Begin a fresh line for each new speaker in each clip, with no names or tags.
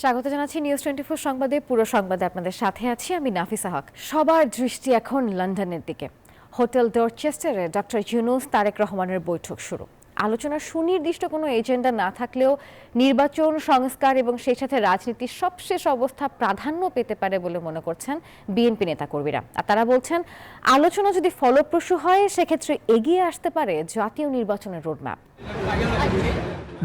স্বাগত জানাচ্ছি নিউজ 24 সংবাদে। পুরো সংবাদে আপনাদের সাথে আছি আমি নাফিসা হক। সবার দৃষ্টি এখন লন্ডনের দিকে। হোটেল ডরচেস্টারে ডক্টর ইউনূস তারেক রহমানের বৈঠক শুরু। আলোচনার সুনির্দিষ্ট কোনো এজেন্ডা না থাকলেও নির্বাচন সংস্কার এবং সেই সাথে রাজনীতির সবশেষ অবস্থা প্রাধান্য পেতে পারে বলে মনে করছেন বিএনপি নেতাকর্মীরা। আর তারা বলছেন, আলোচনা যদি ফলপ্রসূ হয় সেক্ষেত্রে এগিয়ে আসতে পারে জাতীয় নির্বাচনের রোডম্যাপ।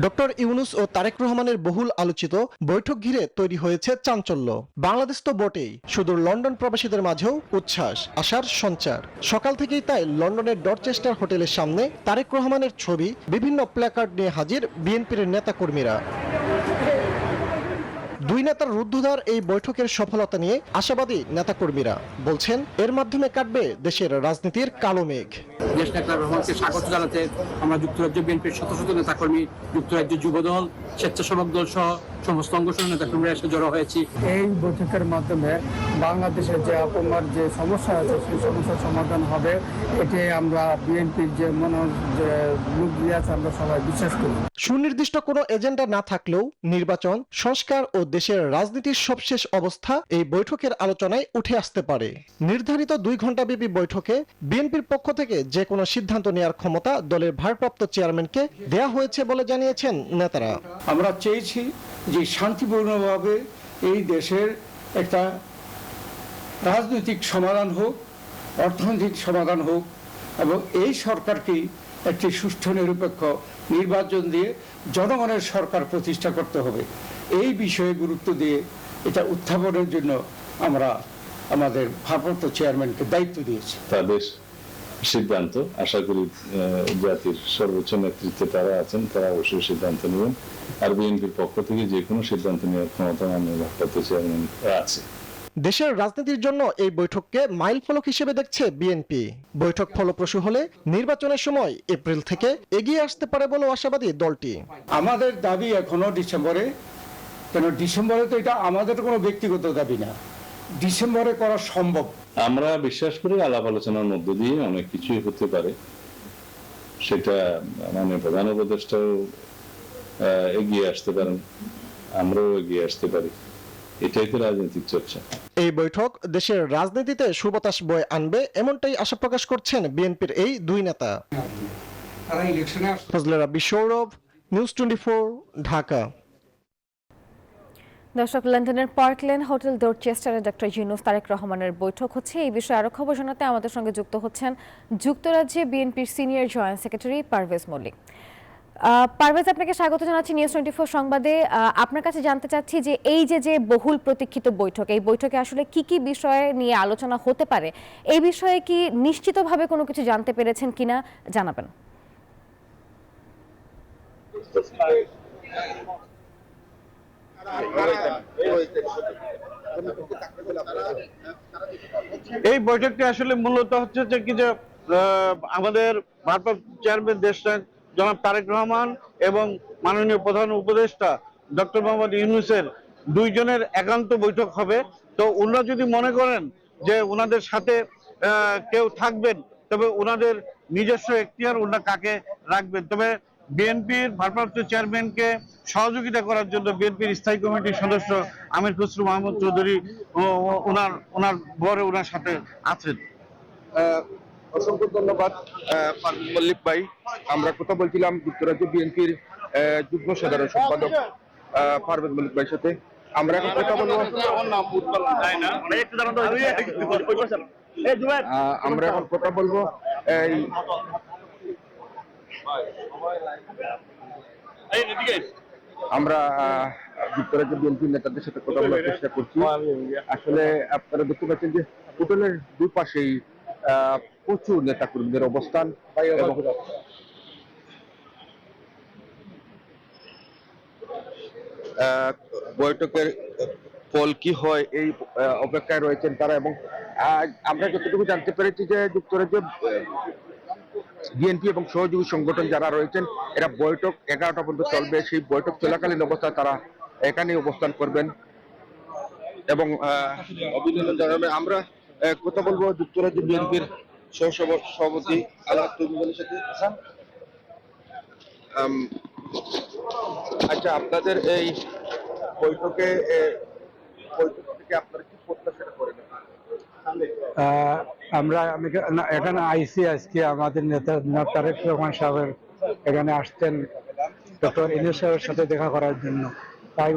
ডক্টর ইউনূস ও তারেক রহমানের বহুল আলোচিত বৈঠক ঘিরে তৈরি হয়েছে চাঞ্চল্য। বাংলাদেশ তো বটেই, সুদূর লন্ডন প্রবাসীদের মাঝেও উচ্ছ্বাস, আশার সঞ্চার। সকাল থেকেই তাই লন্ডনের ডরচেস্টার হোটেলের সামনে তারেক রহমানের ছবি, বিভিন্ন প্ল্যাকার্ড নিয়ে হাজির বিএনপির নেতাকর্মীরা। দুই নেতার রুদ্ধদ্বার এই বৈঠকের সফলতা নিয়ে আশাবাদী নেতাকর্মীরা বলছেন, এর মাধ্যমে কাটবে দেশের রাজনীতির কালো মেঘ।
দেশ নেতা রহমানকে স্বাগত জানাতে আমরা যুক্তরাজ্য বিএনপির শত শত নেতাকর্মী, যুক্তরাজ্য যুবদল, স্বেচ্ছাসেবক দল সহ সমস্ত অঙ্গসংগঠনের নেতাকর্মীরা এসে জড়ো হয়েছি।
এই বৈঠকের মাধ্যমে বাংলাদেশের যে আপনার যে সমস্যা আছে সেই সমস্যার সমাধান হবে, এটি আমরা বিএনপির যে যে লোক দিয়ে আছে আমরা সবাই বিশ্বাস করি।
সুনির্দিষ্ট কোনো এজেন্ডা না থাকলেও নির্বাচন সংস্কার ও দেশের রাজনীতির সবশেষ অবস্থা এই বৈঠকের আলোচনায় উঠে আসতে পারে। নির্ধারিত 2 ঘণ্টাব্যাপী বৈঠকে বিএনপির পক্ষ থেকে যে কোনো সিদ্ধান্ত নেওয়ার ক্ষমতা দলের ভারপ্রাপ্ত চেয়ারম্যানকে দেয়া হয়েছে বলে জানিয়েছেন নেতারা।
আমরা চেয়েছি যে শান্তিপূর্ণভাবে এই দেশের একটা রাজনৈতিক সমাধান হোক, অর্থনৈতিক সমাধান হোক এবং এই সরকারকে একটি সুষ্ঠু নিরপেক্ষ নির্বাচন দিয়ে জনগণের সরকার প্রতিষ্ঠা করতে হবে। এই বিষয়ে গুরুত্ব দিয়ে এটা উত্থাপনের জন্য আমরা আমাদের ভারপ্রাপ্ত চেয়ারম্যানকে দায়িত্ব দিয়েছি।
তাদের সিদ্ধান্ত আশা করি জাতির সর্বোচ্চ নেতৃত্বে তারা আছেন, তারা অবশ্যই সিদ্ধান্ত নেবেন। আর বিএনপির পক্ষ থেকে যে কোনো সিদ্ধান্ত নেওয়ার ক্ষমতা মাননীয় ভারপ্রাপ্ত চেয়ারম্যান আছে।
দেশের রাজনীতির জন্য এই বৈঠককে মাইলফলক হিসেবে দেখছে বিএনপি। বৈঠক ফলপ্রসূ হলে নির্বাচনের সময় এপ্রিল থেকে এগিয়ে আসতে পারে বলে আশাবাদী দলটি।
আমাদের দাবি এখনো ডিসেম্বরে, কেন ডিসেম্বরে তো এটা আমাদের কোনো ব্যক্তিগত দাবি না, ডিসেম্বরে করা সম্ভব।
আমরা বিশ্বাস করি আলাপ আলোচনার মধ্য দিয়ে অনেক কিছুই হতে পারে। সেটা মানে প্রধান উপদেষ্টাও এগিয়ে আসতে পারেন, আমরাও এগিয়ে আসতে পারি। এটাই তো রাজনৈতিক চর্চা।
এই বৈঠক দেশের রাজনীতিতে সুবাতাস বয়ে আনবে এমনটাই আশা প্রকাশ করছেন বিএনপির এই দুই নেতা। ফজলে রাব্বি সৌরভ, নিউজ 24, ঢাকা।
দর্শক, লন্ডনের পার্কলেন হোটেল ডরচেস্টারে ডক্টর ইউনূস তারেক রহমানের বৈঠক হচ্ছে। এই বিষয়ে আরো খবর জানাতে আমাদের সঙ্গে যুক্ত হচ্ছেন যুক্তরাজ্যে বিএনপির senior joint secretary Parvez Mallick. Parvez, আপনাকে স্বাগত জানাচ্ছি নিউজ 24 সংবাদে। আপনার কাছে জানতে চাচ্ছি যে এই যে বহুল প্রতীক্ষিত বৈঠক, এই বৈঠকে আসলে কি কি বিষয় নিয়ে আলোচনা হতে পারে, এই বিষয়ে কি নিশ্চিতভাবে কোনো কিছু জানতে পেরেছেন কিনা জানাবেন।
এই বৈঠকটি আসলে মূলত হচ্ছে যে আমাদের ভারপ্রাপ্ত চেয়ারম্যান দেশ জনাব তারেক রহমান এবং মাননীয় প্রধান উপদেষ্টা ডক্টর মোহাম্মদ ইউনূসের দুইজনের একান্ত বৈঠক হবে। তো ওনারা যদি মনে করেন যে ওনাদের সাথে কেউ থাকবেন, তবে ওনাদের নিজস্ব এখতিয়ার ওনারা কাকে রাখবেন। তবে বিএনপির ভারপ্রাপ্ত চেয়ারম্যানকে সহযোগিতা করার জন্য বিএনপির স্থায়ী কমিটির সদস্য আমির খসরু মাহমুদ চৌধুরী ওনার বরে ওনার সাথে আছেন।
অসংখ্য ধন্যবাদ মল্লিক ভাই। আমরা কথা বলছিলাম যুক্তরাজ্য বিএনপির যুগ্ম সাধারণ সম্পাদক পারভেজ মল্লিক ভাইয়ের সাথে। আমরা এখন কথা বলবো আমরা যুক্তরাজ্য বিএনপির নেতাদের সাথে কথা বলার চেষ্টা করছি। আসলে আপনারা দেখতে পাচ্ছেন যে হোটেলের দুই পাশেই প্রচুর নেতা কর্মীদের অবস্থান। বৈঠকের ফল কি হয় এই অপেক্ষায় রয়েছেন তারা। এবং আমরা যতটুকু জানতে পেরেছি যে যুক্তরাজ্য বিএনপি এবং সহযোগী সংগঠন যারা রয়েছেন এরা বৈঠক 11টা পর্যন্ত চলবে। সেই বৈঠক চলাকালীন অবস্থায় তারা এখানে অবস্থান করবেন এবং অভিনন্দন জানাবেন। আমরা কথা বলবো যুক্তরাজ্য বিএনপির সভাপতি আলাপ তৈরির সাথে। আচ্ছা, আপনাদের এই বৈঠকে বৈঠক থেকে আপনারা কি প্রত্যাশা করেন?
আমি এখানে আইসি আজকে আমাদের নেতা তারেক রহমান সাহেবের এখানে আসতেন ডক্টর ইউনূস সাহেবের সাথে দেখা করার জন্য, তাই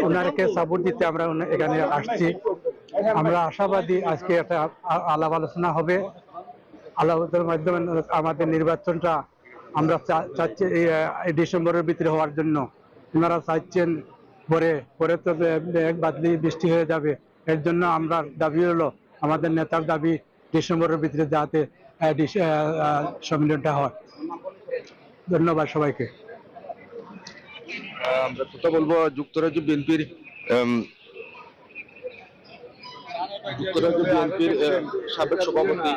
ওনারকে সাপোর্ট দিতে আমরা এখানে আসছি। আমরা আশাবাদী আজকে একটা আলাপ আলোচনা হবে, আলাপের মাধ্যমে আমাদের নির্বাচনটা আমরা চাচ্ছি এই ডিসেম্বরের ভিতরে হওয়ার জন্য। ওনারা চাচ্ছেন পরে তো এক বাদলি বৃষ্টি হয়ে যাবে, এর জন্য আমরা দাবি হলো আমাদের নেতার দাবি ডিসেম্বরের ভিতরে যাতে সম্মেলনটা হয়। ধন্যবাদ সবাইকে।
আমরা কথা বলবো যুক্তরাজ্য বিএনপির সাবেক সভাপতি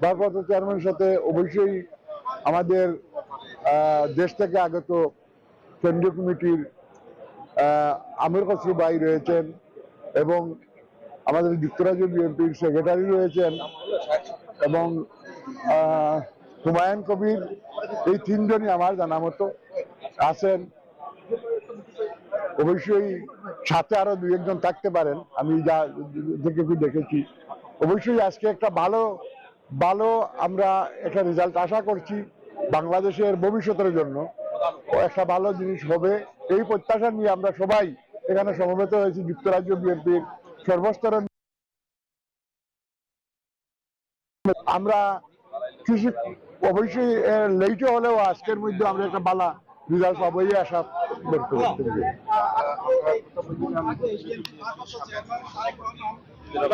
ভারপ্রাপ্ত চেয়ারম্যানের সাথে অবশ্যই আমাদের দেশ থেকে আগত কেন্দ্রীয় কমিটির আমির খসরু ভাই রয়েছেন এবং আমাদের যুক্তরাজ্য বিএনপির সেক্রেটারি রয়েছেন এবং হুমায়ুন কবির, এই তিনজনই আমার জানা মতো আছেন। অবশ্যই সাথে আরো দুই একজন থাকতে পারেন, আমি যা দেখেছি। অবশ্যই আজকে একটা ভালো আমরা একটা রেজাল্ট আশা করছি বাংলাদেশের ভবিষ্যতের জন্য, একটা ভালো জিনিস হবে এই প্রত্যাশা নিয়ে আমরা সবাই এখানে সমবেত হয়েছি। যুক্তরাজ্য বিএনপির সর্বস্তরের আমরা কিছু অবশ্যই লেটে হলেও আজকের মধ্যে আমরা একটা ভালো রেজাল্ট পাবো এই আশা ব্যক্ত করতে চাই।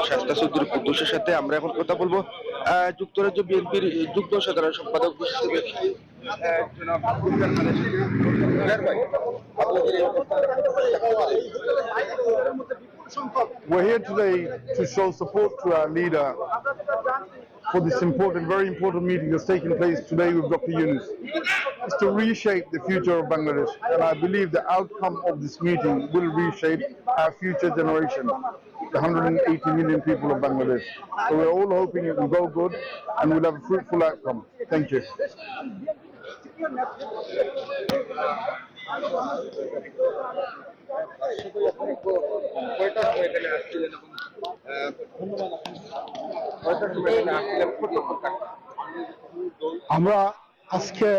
শাস্তা চৌধুরী কুদ্দুসের সাথে আমরা এখন কথা বলবো যুক্তরাজ্য বিএনপির যুগ্ম সাধারণ সম্পাদক
We're here today to show support to our leader for this very important meeting that's taking place today with Dr. Yunus. It's to reshape the future of Bangladesh, and I believe the outcome of this meeting will reshape our future generation, the 180 million people of Bangladesh. So we're all hoping it will go good and we'll have a fruitful outcome. Thank you.
আমরা আজকে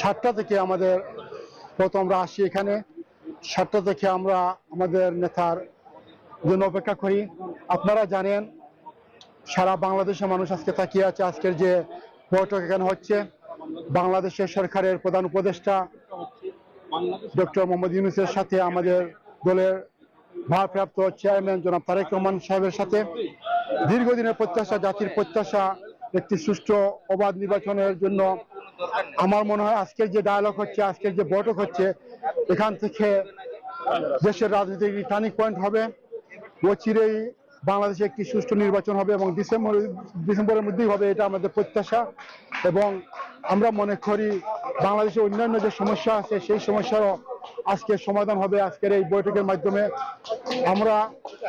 7টা থেকে আমরা আসি এখানে। 7টা থেকে আমরা আমাদের নেতার জন্য অপেক্ষা করি। আপনারা জানেন সারা বাংলাদেশের মানুষ আজকে তাকিয়ে আছে আজকের যে বৈঠক এখানে হচ্ছে। বাংলাদেশের সরকারের প্রধান উপদেষ্টা ডক্টর মোহাম্মদ ইউনূসের সাথে আমাদের দলের ভারপ্রাপ্ত চেয়ারম্যান জনাব তারেক রহমান সাহেবের সাথে দীর্ঘদিনের প্রত্যাশা, জাতির প্রত্যাশা একটি সুষ্ঠু অবাধ নির্বাচনের জন্য আমার মনে হয় আজকের যে ডায়ালগ হচ্ছে, আজকের যে বৈঠক হচ্ছে, এখান থেকে দেশের রাজনৈতিক টার্নিং পয়েন্ট হবে। অচিরেই বাংলাদেশে একটি সুষ্ঠু নির্বাচন হবে এবং ডিসেম্বরের মধ্যেই হবে, এটা আমাদের প্রত্যাশা। এবং আমরা মনে করি বাংলাদেশের অন্যান্য যে সমস্যা আছে সেই সমস্যারও আজকের সমাধান হবে আজকের এই বৈঠকের মাধ্যমে। আমরা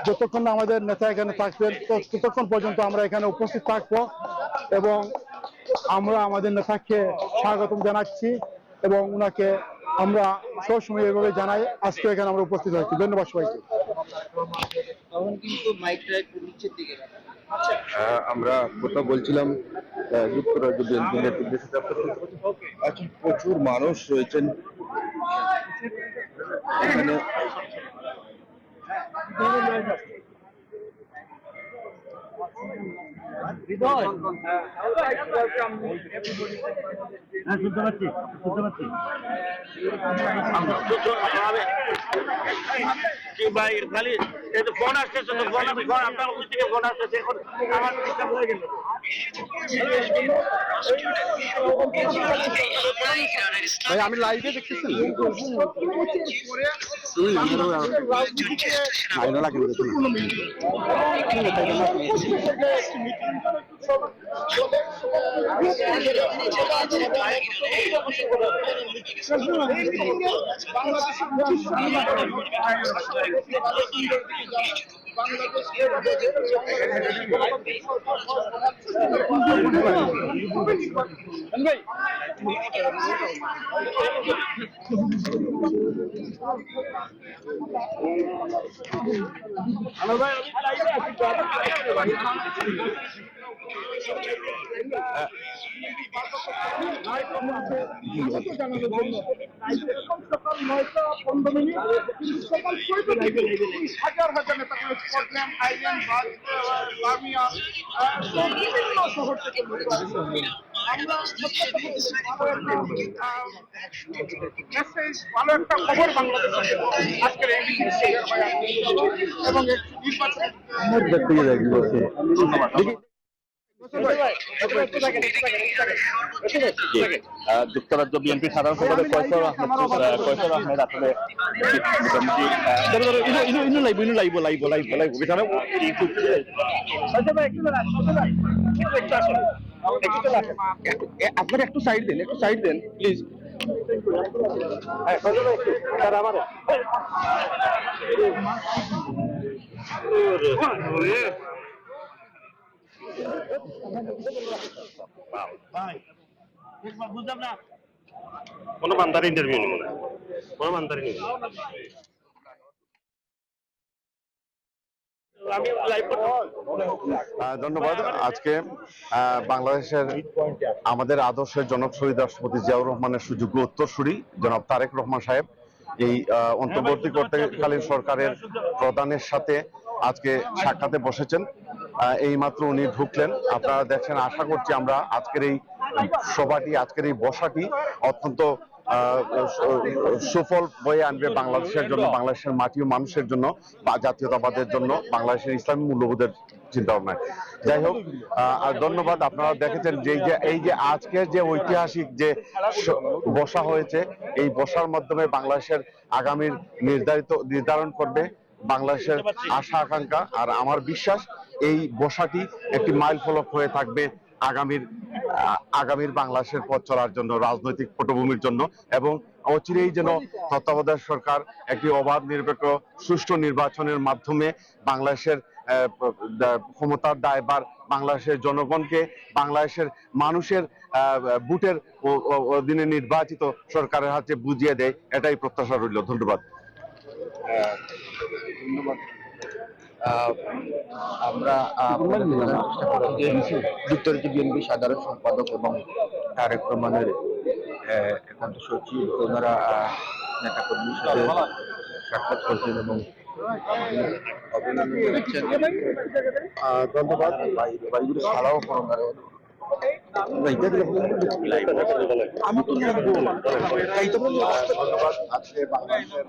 যতক্ষণ না আমাদের নেতা এখানে থাকবেন ততক্ষণ পর্যন্ত আমরা এখানে উপস্থিত থাকবো এবং আমরা আমাদের নেতাকে স্বাগতম জানাচ্ছি এবং ওনাকে আমরা সবসময় এভাবে জানাই। আজকে এখানে আমরা উপস্থিত হয়েছি। ধন্যবাদ সবাইকে।
আমরা কথা বলছিলাম যুক্তরাজ্য বিএনপি নেতৃত্বের সাথে। আচ্ছা, প্রচুর মানুষ রয়েছেন এখানে।
ফোন আসতেছে তো, ফোন আপনার অফিস থেকে ফোন আসতেছে, এখন আমার ডিস্টার্ব হয়ে গেল।
ভাই আমি লাইভে দেখতেছি
ভালো একটা খবর বাংলাদেশে আজকের এই এবং
যুক্তরাজ্য বিএনপি সাধারণ সম্পাদক ফয়সাল আহমেদ আসলে আপনারা একটু সাইড দেন প্লিজ।
বুঝলাম না কোনো বান্দার ইন্টারভিউ নেব না, কোনো বান্দার নেব
ধন্যবাদ। আজকে বাংলাদেশের আমাদের আদর্শের জনক শহীদ রাষ্ট্রপতি জিয়াউর রহমানের সুযোগ্য উত্তরসূরি জনাব তারেক রহমান সাহেব এই অন্তর্বর্তীকালীন সরকারের প্রধানের সাথে আজকে সাক্ষাতে বসেছেন। এই মাত্র উনি ঢুকলেন। আপনারা দেখছেন, আশা করছি আমরা আজকের এই সভাটি, আজকের এই বসাটি অত্যন্ত সুফল বয়ে আনবে বাংলাদেশের জন্য, বাংলাদেশের মাটি ও মানুষের জন্য, বা জাতীয়তাবাদের জন্য, বাংলাদেশের ইসলামী মূল্যবোধের চিন্তা ভাবনায়। যাই হোক, আর ধন্যবাদ। আপনারা দেখেছেন যে এই যে আজকের যে ঐতিহাসিক যে বসা হয়েছে, এই বসার মাধ্যমে বাংলাদেশের আগামীর নির্ধারণ করবে বাংলাদেশের আশা আকাঙ্ক্ষা। আর আমার বিশ্বাস এই বসাটি একটি মাইল ফলক হয়ে থাকবে আগামীর বাংলাদেশের পথ চলার জন্য, রাজনৈতিক পটভূমির জন্য, এবং অচিরেই যেন তত্ত্বাবধায়ক সরকার একটি অবাধ, নিরপেক্ষ, সুষ্ঠু নির্বাচনের মাধ্যমে বাংলাদেশের ক্ষমতার দায়ভার বাংলাদেশের জনগণকে, বাংলাদেশের মানুষের ভোটের অধীনে নির্বাচিত সরকারের হাতে বুঝিয়ে দেয়, এটাই প্রত্যাশা রইল। ধন্যবাদ।
আমরা যুক্তরাজ্য বিএনপি সাধারণ সম্পাদক এবং তারেক রহমানের একান্ত সচিব, ওনারা নেতাকর্মীর সাথে সাক্ষাৎ করছেন এবং অভিনন্দন জানাচ্ছেন।
ধন্যবাদ।
সারাও করোনার
ধন্যবাদ। আজকে বাংলাদেশের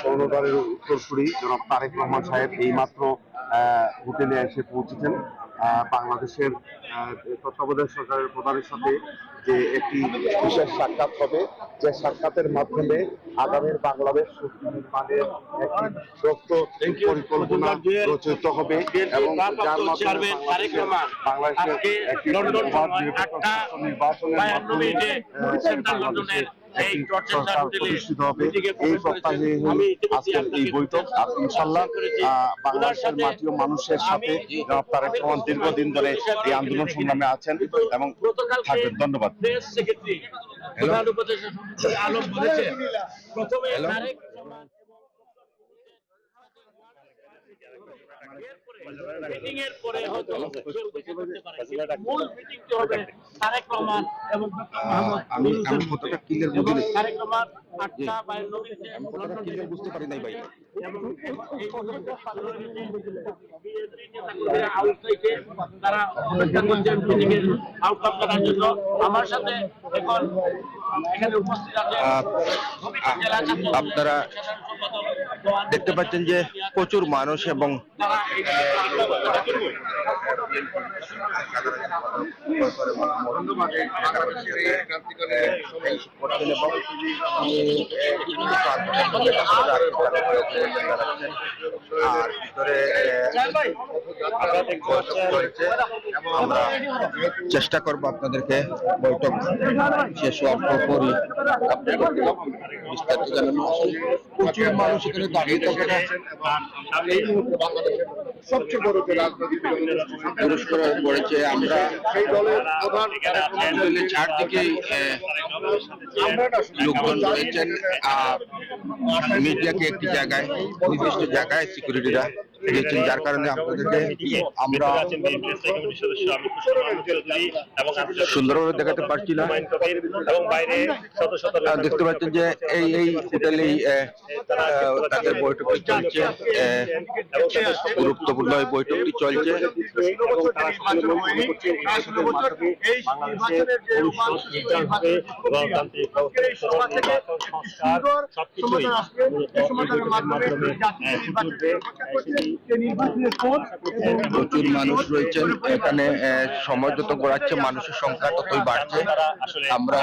কর্ণধারের উত্তরসূরি জনাব তারেক রহমান সাহেব এইমাত্র হোটেলে এসে পৌঁছেছেন। বাংলাদেশের তত্ত্বাবধায়ক সরকারের প্রধানের সাথে যে একটি বিশেষ সাক্ষাৎ হবে, যে সাক্ষাতের মাধ্যমে আগামীর বাংলাদেশ নির্মাণের একটি শক্ত পরিকল্পনা রচিত হবে এবং যার মাধ্যমে বাংলাদেশের একটি নির্বাচনের মাধ্যমে সরকার প্রতিষ্ঠিত হবে। এই প্রত্যাশে আজকের এই বৈঠক। ইনশাল্লাহ বাংলাদেশের মাটি ও মানুষের সাথে জনাব তারেক রহমান দীর্ঘদিন ধরে এই আন্দোলন সংগ্রামে আছেন এবং থাকবেন। ধন্যবাদ।
আমি কতটা ক্লিয়ার বুঝতে পারি নাই ভাই। আপনারা দেখতে পাচ্ছেন যে প্রচুর মানুষ এবং আর ভিতরে আমরা চেষ্টা করবো আপনাদেরকে বৈঠক শেষ হওয়ার পরই আপনাদেরকে বিস্তারিত জানানো। প্রচুর মানুষ এখানে দাঁড়িয়ে থাকে না, এই মুহূর্তে বাংলাদেশের সবচেয়ে বড় যে রাজনৈতিক পুরস্কার হয়ে পড়েছে। আমরা সেই দলের প্রধান চারদিকে লোকজন রয়েছেন, মিডিয়াকে একটি জায়গায় নির্দিষ্ট জায়গায় সিকিউরিটিরা দিয়েছেন, যার কারণে আপনাদেরকে আমরা সুন্দরভাবে দেখাতে পারছি না। দেখতে পাচ্ছেন যে এই হোটেলেই তাদের বৈঠকটি চলছে, গুরুত্বপূর্ণ এই বৈঠকটি চলছে। প্রচুর মানুষ রয়েছেন এখানে, সময় যত গড়াচ্ছে মানুষের সংখ্যা ততই বাড়ছে। আমরা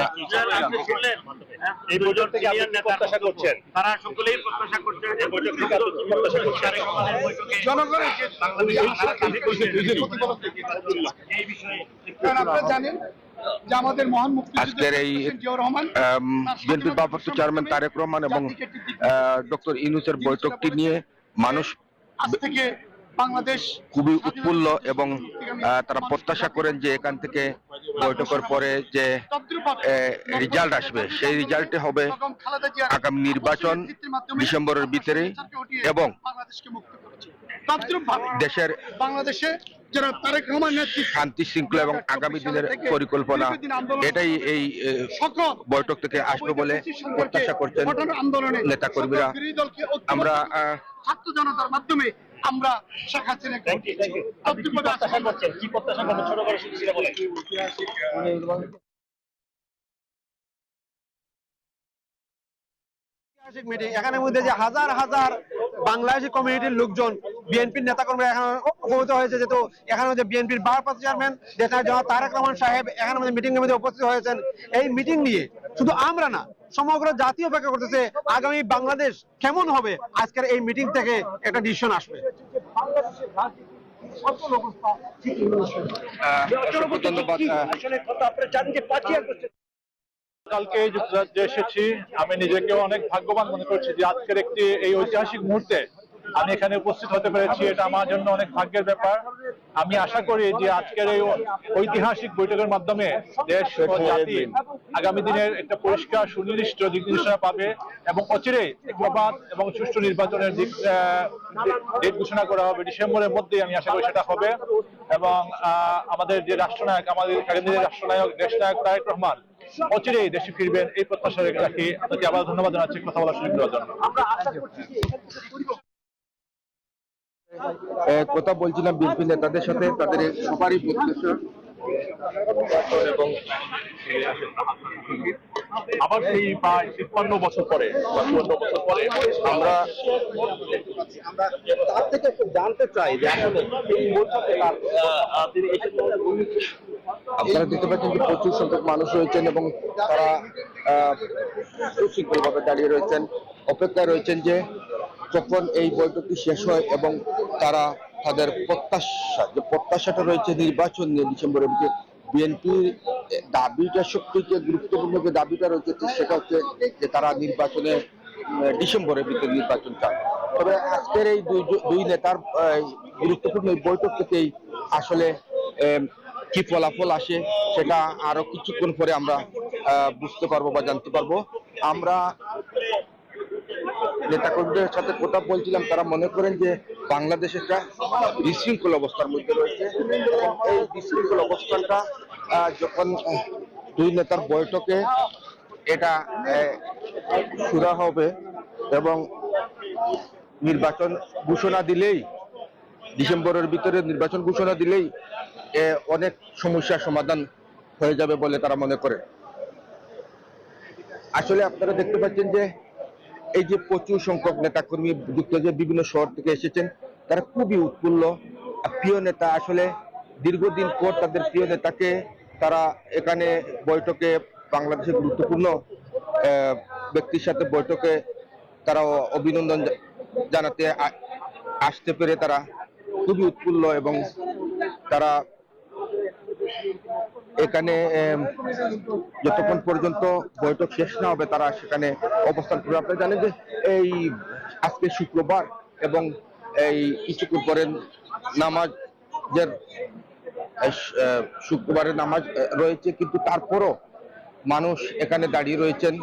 এই বৈঠক থেকে আপনি কি প্রত্যাশা করছেন? তারা সকলেই প্রত্যাশা করছেন এই বৈঠক থেকে আপনি কি প্রত্যাশা করছেন? জনগণের যে এই বিষয়ে আপনারা জানেন যে আমাদের মহান মুক্তিযোদ্ধা
আজকের এই বিএনপির ভারপ্রাপ্ত চেয়ারম্যান তারেক রহমান এবং ডক্টর ইউনূসের বৈঠকটি নিয়ে মানুষ
আজ থেকে বাংলাদেশ
খুবই উৎফুল্ল এবং তারা প্রত্যাশা করেন যে এখান থেকে বৈঠকের পরে যে রেজাল্ট আসবে সেই রেজাল্টে হবে আগামী নির্বাচন ডিসেম্বরের ভিতরে এবং দেশের
বাংলাদেশে যারা তারেক রহমান নেতৃত্বে
শান্তি শৃঙ্খলা এবং আগামী দিনের পরিকল্পনা এটাই এই বৈঠক থেকে আসবে বলে প্রত্যাশা করছেন নেতা কর্মীরা। আমরা
ছাত্র জনতার মাধ্যমে আমরা শেখ হাসিনাকে প্রত্যাশা করছেন, কি প্রত্যাশা করছেন ছোট করে শুনছিলেন বলেন। মিটিং এখানের মধ্যে যে হাজার হাজার বাংলাদেশি কমিউনিটির লোকজন বিএনপির নেতাকর্মী এখানে উপস্থিত হয়েছে, যেহেতু এখানে মধ্যে বিএনপির ভারপ্রাপ্ত চেয়ারম্যান দেশনায়ক জনাব তারেক রহমান সাহেব এখানে মধ্যে মিটিং এর মধ্যে উপস্থিত হয়েছেন। এই মিটিং নিয়ে শুধু আমরা না, সমগ্র জাতি অপেক্ষা করতেছে আগামী বাংলাদেশ কেমন হবে। আজকের এই মিটিং থেকে একটা ডিসিশন আসবে।
কালকে যুক্তরাজ্যে এসেছি, আমি নিজেকে অনেক ভাগ্যবান মনে করছি যে আজকের একটি এই ঐতিহাসিক মুহূর্তে আমি এখানে উপস্থিত হতে পেরেছি। এটা আমার জন্য অনেক ভাগ্যের ব্যাপার। আমি আশা করি যে আজকের এই ঐতিহাসিক বৈঠকের মাধ্যমে দেশ ও জাতি আগামী দিনের একটা পরিষ্কার সুনির্দিষ্ট দিক নির্দেশনা পাবে এবং অচিরেই অবাধ এবং সুষ্ঠু নির্বাচনের ডেট ঘোষণা করা হবে ডিসেম্বরের মধ্যেই। আমি আশা করি সেটা হবে এবং আমাদের যে রাষ্ট্রনায়ক, আমাদের আগামী রাষ্ট্রনায়ক দেশনায়ক তারেক রহমান অচিরেই দেশে ফিরবেন এই প্রত্যাশা রাখি। আপনাকে আবার ধন্যবাদ জানাচ্ছি কথা বলার সুযোগ দেওয়ার জন্য।
কথা বলছিলাম বিএনপি নেতাদের সাথে, তাদের সবারই প্রত্যাশা এবং
আবার সেই প্রায় ৫৩ বছর পরে
আমরা
তার থেকে একটু জানতে চাই যে আসলে এই বৈঠকে
আপনারা দেখতে পাচ্ছেন যে প্রচুর সংখ্যক মানুষ রয়েছেন এবং তারা সুশৃঙ্খলভাবে দাঁড়িয়ে রয়েছেন, অপেক্ষায় রয়েছেন যে যখন এই বৈঠকটি শেষ হয় এবং তারা তাদের প্রত্যাশাটা রয়েছে নির্বাচন নিয়ে ডিসেম্বরের দিকে। বিএনপির দাবিটা সবথেকে গুরুত্বপূর্ণ যে দাবিটা রয়েছে সেটা হচ্ছে যে তারা নির্বাচনে ডিসেম্বরের ভিতরে নির্বাচন চান। তবে আজকের এই দুই নেতার গুরুত্বপূর্ণ এই বৈঠক থেকেই আসলে কি ফলাফল আসে সেটা আরো কিছুক্ষণ পরে আমরা বুঝতে পারবো বা জানতে পারবো। আমরা নেতাকর্মীদের সাথে কথা বলছিলাম, তারা মনে করেন যে বাংলাদেশ একটা বিশৃঙ্খল অবস্থার মধ্যে রয়েছে এবং এই বিশৃঙ্খল অবস্থানটা যখন দুই নেতার বৈঠকে এটা শুরু হবে এবং নির্বাচন ঘোষণা দিলেই ডিসেম্বরের ভিতরে নির্বাচন ঘোষণা দিলেই অনেক সমস্যার সমাধান হয়ে যাবে বলে তারা মনে করে। আসলে আপনারা দেখতে পাচ্ছেন যে এই যে প্রচুর সংখ্যক নেতাকর্মী যুক্তরাজ্যের বিভিন্ন শহর থেকে এসেছেন, তারা খুবই উৎফুল্ল। প্রিয় নেতা, আসলে দীর্ঘদিন পর তাদের প্রিয় নেতাকে তারা এখানে বৈঠকে, বাংলাদেশের গুরুত্বপূর্ণ ব্যক্তির সাথে বৈঠকে তারা অভিনন্দন জানাতে আসতে পেরে তারা খুবই উৎফুল্ল এবং তারা এখানে যতক্ষণ পর্যন্ত বৈঠক শেষ না হবে তারা সেখানে অবস্থান করবে। আপনারা জানেন যে এই আজকে শুক্রবার এবং এই কিছুক্ষণ পরে নামাজের শুক্রবারের নামাজ রয়েছে, কিন্তু তারপরও মানুষ এখানে দাঁড়িয়ে রয়েছেন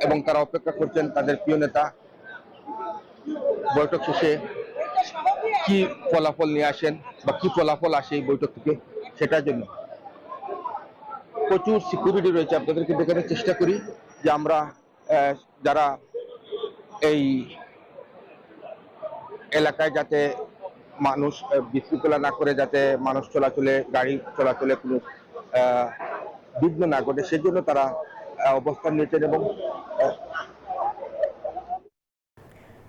এবং তারা অপেক্ষা করছেন তাদের প্রিয় নেতা বৈঠক শেষে কি ফলাফল নিয়ে আসেন বা কি ফলাফল আসে এই বৈঠক থেকে, সেটার জন্য প্রচুর সিকিউরিটি রয়েছে। আপনাদেরকে দেখানোর চেষ্টা করি যে আমরা যারা এই এলাকায় যাতে মানুষ বিশৃঙ্খলা না করে, যাতে মানুষ চলাচলে, গাড়ি চলাচলে কোনো বিঘ্ন না ঘটে, সেজন্য তারা অবস্থান নিয়েছেন। এবং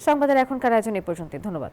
সংবাদের এখনকার আয়োজন এ পর্যন্ত। ধন্যবাদ।